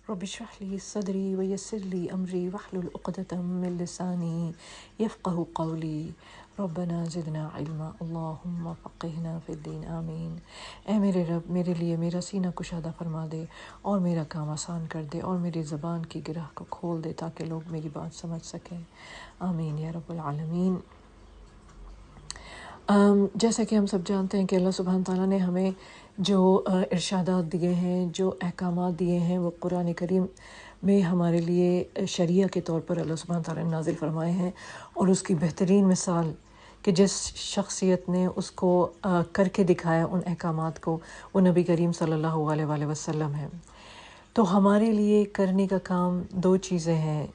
رب اشرح لي صدري ويسر لي أمري واحلل عقدة من لساني يفقه قولي ربنا زدنا علما اللهم فقهنا في الدین آمین۔ اے میرے رب، میرے لیے میرا سینہ کشادہ فرما دے اور میرا کام آسان کر دے اور میری زبان کی گرہ کو کھول دے تاکہ لوگ میری بات سمجھ سکیں، آمین یا رب العالمین۔ جیسا کہ ہم سب جانتے ہیں کہ اللہ سبحانہ تعالیٰ نے ہمیں جو ارشادات دیے ہیں، جو احکامات دیے ہیں، وہ قرآن کریم میں ہمارے لیے شریعہ کے طور پر اللہ سبحانہ تعالیٰ نے نازل فرمائے ہیں، اور اس کی بہترین مثال کہ جس شخصیت نے اس کو کر کے دکھایا ان احکامات کو، وہ نبی کریم صلی اللہ علیہ وآلہ وسلم ہے۔ تو ہمارے لیے کرنے کا کام دو چیزیں ہیں،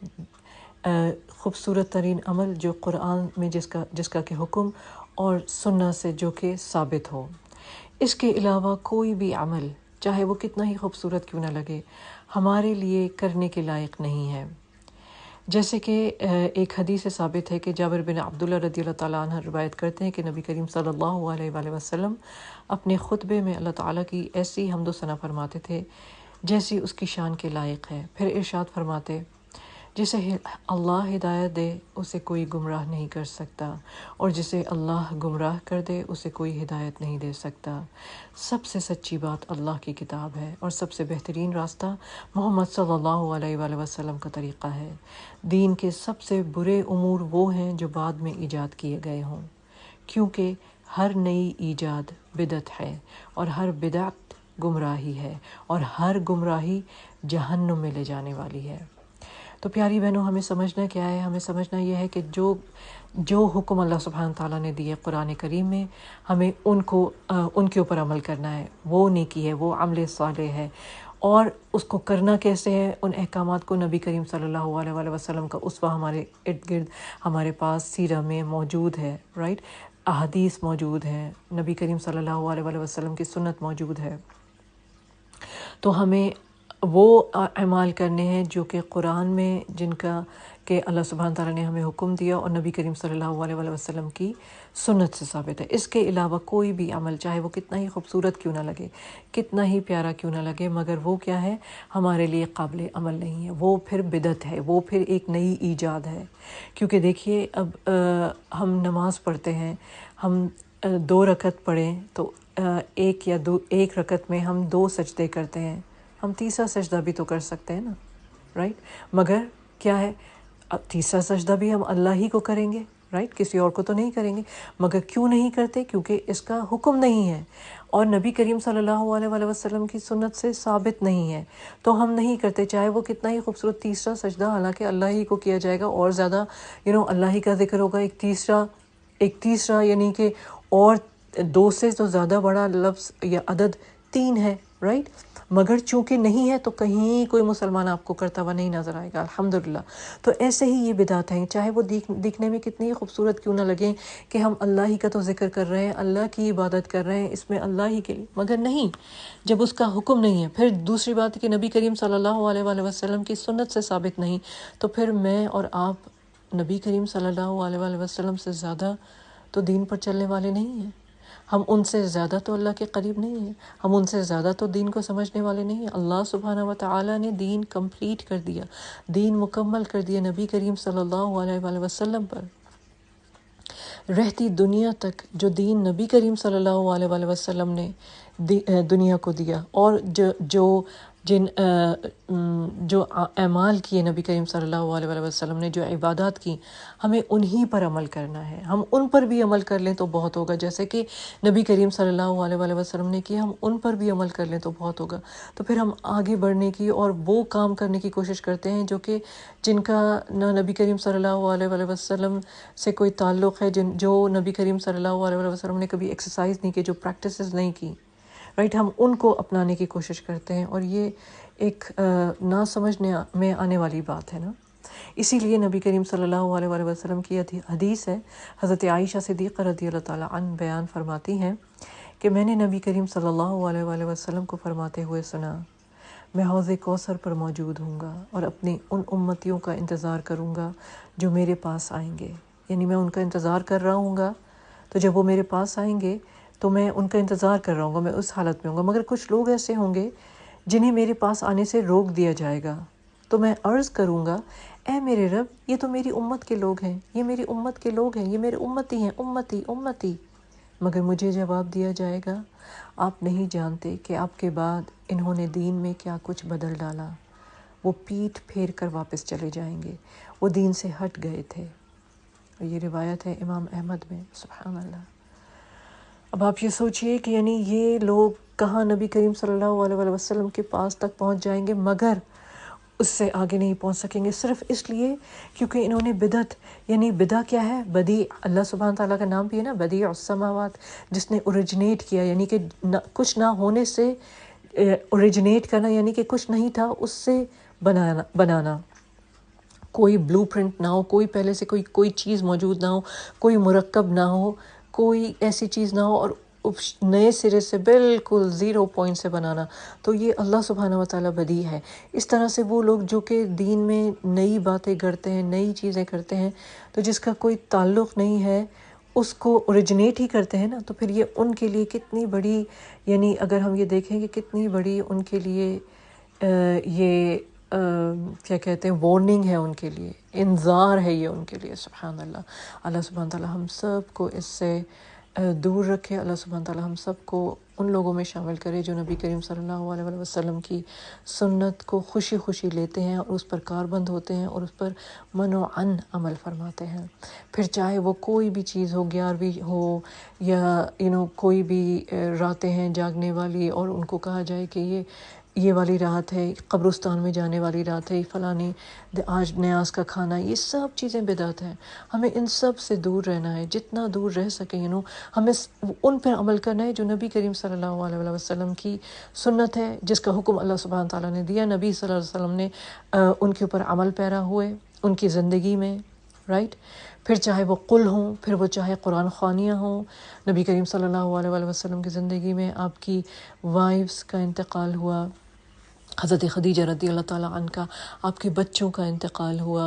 خوبصورت ترین عمل جو قرآن میں جس کا کہ حکم، اور سنہ سے جو کہ ثابت ہو۔ اس کے علاوہ کوئی بھی عمل، چاہے وہ کتنا ہی خوبصورت کیوں نہ لگے، ہمارے لیے کرنے کے لائق نہیں ہے۔ جیسے کہ ایک حدیث سے ثابت ہے کہ جابر بن عبداللہ رضی اللہ تعالیٰ عنہ روایت کرتے ہیں کہ نبی کریم صلی اللہ علیہ وآلہ وسلم اپنے خطبے میں اللہ تعالیٰ کی ایسی حمد و ثنا فرماتے تھے جیسی اس کی شان کے لائق ہے۔ پھر ارشاد فرماتے، جسے اللہ ہدایت دے اسے کوئی گمراہ نہیں کر سکتا، اور جسے اللہ گمراہ کر دے اسے کوئی ہدایت نہیں دے سکتا۔ سب سے سچی بات اللہ کی کتاب ہے، اور سب سے بہترین راستہ محمد صلی اللہ علیہ وآلہ وسلم کا طریقہ ہے۔ دین کے سب سے برے امور وہ ہیں جو بعد میں ایجاد کیے گئے ہوں، کیونکہ ہر نئی ایجاد بدعت ہے، اور ہر بدعت گمراہی ہے، اور ہر گمراہی جہنم میں لے جانے والی ہے۔ تو پیاری بہنوں، ہمیں سمجھنا کیا ہے؟ ہمیں سمجھنا یہ ہے کہ جو حکم اللہ سبحانہ تعالیٰ نے دیے قرآن کریم میں، ہمیں ان کے اوپر عمل کرنا ہے۔ وہ نیکی ہے، وہ عمل صالح ہے، اور اس کو کرنا کیسے ہے؟ ان احکامات کو نبی کریم صلی اللہ علیہ وآلہ وسلم کا اسوہ ہمارے ارد گرد، ہمارے پاس سیرہ میں موجود ہے، رائٹ، احادیث موجود ہیں، نبی کریم صلی اللہ علیہ وآلہ وسلم کی سنت موجود ہے۔ تو ہمیں وہ اعمال کرنے ہیں جو کہ قرآن میں، جن کا کہ اللہ سبحانہ تعالیٰ نے ہمیں حکم دیا اور نبی کریم صلی اللہ علیہ وآلہ وسلم کی سنت سے ثابت ہے۔ اس کے علاوہ کوئی بھی عمل، چاہے وہ کتنا ہی خوبصورت کیوں نہ لگے، کتنا ہی پیارا کیوں نہ لگے، مگر وہ کیا ہے؟ ہمارے لیے قابل عمل نہیں ہے، وہ پھر بدعت ہے، وہ پھر ایک نئی ایجاد ہے۔ کیونکہ دیکھیے، اب ہم نماز پڑھتے ہیں، ہم 2 رکعت پڑھیں تو ایک رکعت میں ہم 2 سجدے کرتے ہیں، ہم تیسرا سجدہ بھی تو کر سکتے ہیں نا، رائٹ؟ مگر کیا ہے، اب تیسرا سجدہ بھی ہم اللہ ہی کو کریں گے، رائٹ، کسی اور کو تو نہیں کریں گے۔ مگر کیوں نہیں کرتے؟ کیونکہ اس کا حکم نہیں ہے، اور نبی کریم صلی اللہ علیہ وآلہ وسلم کی سنت سے ثابت نہیں ہے، تو ہم نہیں کرتے، چاہے وہ کتنا ہی خوبصورت تیسرا سجدہ، حالانکہ اللہ ہی کو کیا جائے گا، اور زیادہ اللہ ہی کا ذکر ہوگا۔ ایک تیسرا یعنی کہ، اور 2 سے تو زیادہ بڑا لفظ یا عدد 3 ہے، رائٹ؟ مگر چونکہ نہیں ہے تو کہیں کوئی مسلمان آپ کو کرتا ہوا نہیں نظر آئے گا، الحمدللہ۔ تو ایسے ہی یہ بدعت ہیں، چاہے وہ دکھنے میں کتنی ہی خوبصورت کیوں نہ لگیں، کہ ہم اللہ ہی کا تو ذکر کر رہے ہیں، اللہ کی عبادت کر رہے ہیں، اس میں اللہ ہی کے لیے، مگر نہیں، جب اس کا حکم نہیں ہے۔ پھر دوسری بات ہے کہ نبی کریم صلی اللہ علیہ وآلہ وسلم کی سنت سے ثابت نہیں، تو پھر میں اور آپ نبی کریم صلی اللہ علیہ وآلہ وسلم سے زیادہ تو دین پر چلنے والے نہیں ہیں، ہم ان سے زیادہ تو اللہ کے قریب نہیں ہیں، ہم ان سے زیادہ تو دین کو سمجھنے والے نہیں ہیں۔ اللہ سبحانہ و تعالیٰ نے دین کمپلیٹ کر دیا، دین مکمل کر دیا نبی کریم صلی اللہ علیہ وآلہ وسلم پر۔ رہتی دنیا تک جو دین نبی کریم صلی اللہ علیہ وآلہ وسلم نے دنیا کو دیا، اور جو اعمال کیے نبی کریم صلی اللہ علیہ وآلہ وسلم نے، جو عبادات کی، ہمیں انہی پر عمل کرنا ہے۔ ہم ان پر بھی عمل کر لیں تو بہت ہوگا، جیسے کہ نبی کریم صلی اللہ علیہ وآلہ وسلم نے کیا، ہم ان پر بھی عمل کر لیں تو بہت ہوگا۔ تو پھر ہم آگے بڑھنے کی اور وہ کام کرنے کی کوشش کرتے ہیں جن کا نہ نبی کریم صلی اللہ علیہ وآلہ وسلم سے کوئی تعلق ہے، جو نبی کریم صلی اللہ علیہ وآلہ وسلم نے کبھی ایکسرسائز نہیں کی، جو پریکٹسز نہیں کی، رائٹ، ہم ان کو اپنانے کی کوشش کرتے ہیں، اور یہ ایک نہ سمجھنے میں آنے والی بات ہے نا۔ اسی لیے نبی کریم صلی اللہ علیہ وآلہ وسلم کی حدیث ہے، حضرت عائشہ صدیقہ رضی اللہ تعالیٰ عنہ بیان فرماتی ہیں کہ میں نے نبی کریم صلی اللہ علیہ وآلہ وسلم کو فرماتے ہوئے سنا، میں حوض کوثر پر موجود ہوں گا اور اپنی ان امتیوں کا انتظار کروں گا جو میرے پاس آئیں گے، یعنی میں ان کا انتظار کر رہا ہوں گا، تو جب وہ میرے پاس آئیں گے تو میں ان کا انتظار کر رہا ہوں گا، میں اس حالت میں ہوں گا۔ مگر کچھ لوگ ایسے ہوں گے جنہیں میرے پاس آنے سے روک دیا جائے گا تو میں عرض کروں گا اے میرے رب یہ تو میری امت کے لوگ ہیں، یہ میری امت کے لوگ ہیں، یہ میرے امتی ہیں، امتی امتی، مگر مجھے جواب دیا جائے گا آپ نہیں جانتے کہ آپ کے بعد انہوں نے دین میں کیا کچھ بدل ڈالا، وہ پیٹھ پھیر کر واپس چلے جائیں گے، وہ دین سے ہٹ گئے تھے۔ اور یہ روایت ہے امام احمد میں۔ سبحان اللہ۔ اب آپ یہ سوچئے کہ یعنی یہ لوگ کہاں نبی کریم صلی اللہ علیہ وسلم کے پاس تک پہنچ جائیں گے، مگر اس سے آگے نہیں پہنچ سکیں گے، صرف اس لیے کیونکہ انہوں نے بدعت، یعنی بدع کیا ہے؟ بدیع، اللہ سبحانہ تعالیٰ کا نام بھی ہے نا بدیع السماوات، جس نے اوریجنیٹ کیا، یعنی کہ کچھ نہ ہونے سے اوریجنیٹ کرنا، یعنی کہ کچھ نہیں تھا اس سے بنانا، کوئی بلو پرنٹ نہ ہو، کوئی پہلے سے کوئی چیز موجود نہ ہو، کوئی مرکب نہ ہو، کوئی ایسی چیز نہ ہو، اور نئے سرے سے بالکل زیرو پوائنٹ سے بنانا، تو یہ اللہ سبحانہ وتعالیٰ بدیع ہے۔ اس طرح سے وہ لوگ جو کہ دین میں نئی باتیں کرتے ہیں، نئی چیزیں کرتے ہیں، تو جس کا کوئی تعلق نہیں ہے اس کو اوریجنیٹ ہی کرتے ہیں نا، تو پھر یہ ان کے لیے کتنی بڑی، یعنی اگر ہم یہ دیکھیں کہ کتنی بڑی ان کے لیے یہ کیا کہتے ہیں، وارننگ ہے ان کے لیے، انذار ہے یہ ان کے لیے۔ سبحان اللہ۔ اللہ سبحانہ تعالیٰ ہم سب کو اس سے دور رکھے، اللہ سبحانہ تعالیٰ ہم سب کو ان لوگوں میں شامل کرے جو نبی کریم صلی اللہ علیہ وسلم کی سنت کو خوشی خوشی لیتے ہیں اور اس پر کاربند ہوتے ہیں اور اس پر منوعاً عمل فرماتے ہیں، پھر چاہے وہ کوئی بھی چیز ہو، 11ویں ہو یا کوئی بھی راتیں ہیں جاگنے والی، اور ان کو کہا جائے کہ یہ والی رات ہے، قبرستان میں جانے والی رات ہے، فلانی آج نیاز کا کھانا، یہ سب چیزیں بدعت ہیں۔ ہمیں ان سب سے دور رہنا ہے، جتنا دور رہ سکیں ہمیں ان پہ عمل کرنا ہے جو نبی کریم صلی اللہ علیہ وسلم کی سنت ہے، جس کا حکم اللہ سبحانہ تعالیٰ نے دیا، نبی صلی اللہ علیہ وسلم نے ان کے اوپر عمل پیرا ہوئے ان کی زندگی میں، رائٹ؟ پھر چاہے وہ قل ہوں، پھر وہ چاہے قرآن خوانیاں ہوں۔ نبی کریم صلی اللہ علیہ وسلم کی زندگی میں آپ کی وائفز کا انتقال ہوا، حضرت خدیجہ رضی اللہ تعالیٰ عنہ کا، آپ کے بچوں کا انتقال ہوا،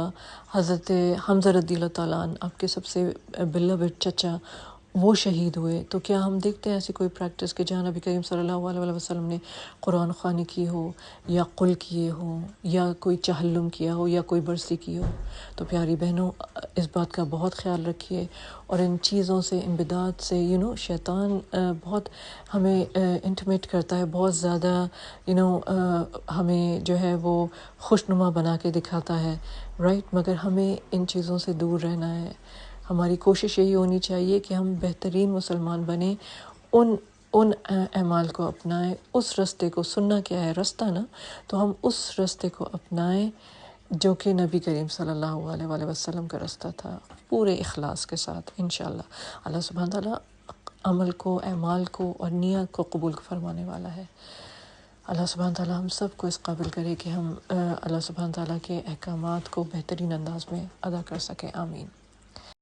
حضرت حمزہ رضی اللہ تعالیٰ عنہ آپ کے سب سے بیلوڈ چچا، وہ شہید ہوئے۔ تو کیا ہم دیکھتے ہیں ایسی کوئی پریکٹس کہ جہاں نبی کریم صلی اللہ علیہ وسلم نے قرآن خوانی کی ہو، یا قل کیے ہوں، یا کوئی چہلم کیا ہو، یا کوئی برسی کی ہو؟ تو پیاری بہنوں، اس بات کا بہت خیال رکھیے، اور ان چیزوں سے، ان بدعات سے شیطان بہت ہمیں انٹیمیٹ کرتا ہے، بہت زیادہ ہمیں جو ہے وہ خوشنما بنا کے دکھاتا ہے، رائٹ؟ مگر ہمیں ان چیزوں سے دور رہنا ہے۔ ہماری کوشش یہی ہونی چاہیے کہ ہم بہترین مسلمان بنیں، ان اعمال کو اپنائیں، اس رستے کو، سننا کیا ہے؟ رستہ نا، تو ہم اس رستے کو اپنائیں جو کہ نبی کریم صلی اللہ علیہ وسلم کا رستہ تھا، پورے اخلاص کے ساتھ، انشاءاللہ اللہ سبحانہ تعالیٰ عمل کو، اعمال کو اور نیت کو قبول فرمانے والا ہے۔ اللہ سبحانہ تعالیٰ ہم سب کو اس قابل کرے کہ ہم اللہ سبحانہ تعالیٰ کے احکامات کو بہترین انداز میں ادا کر سکیں۔ آمین۔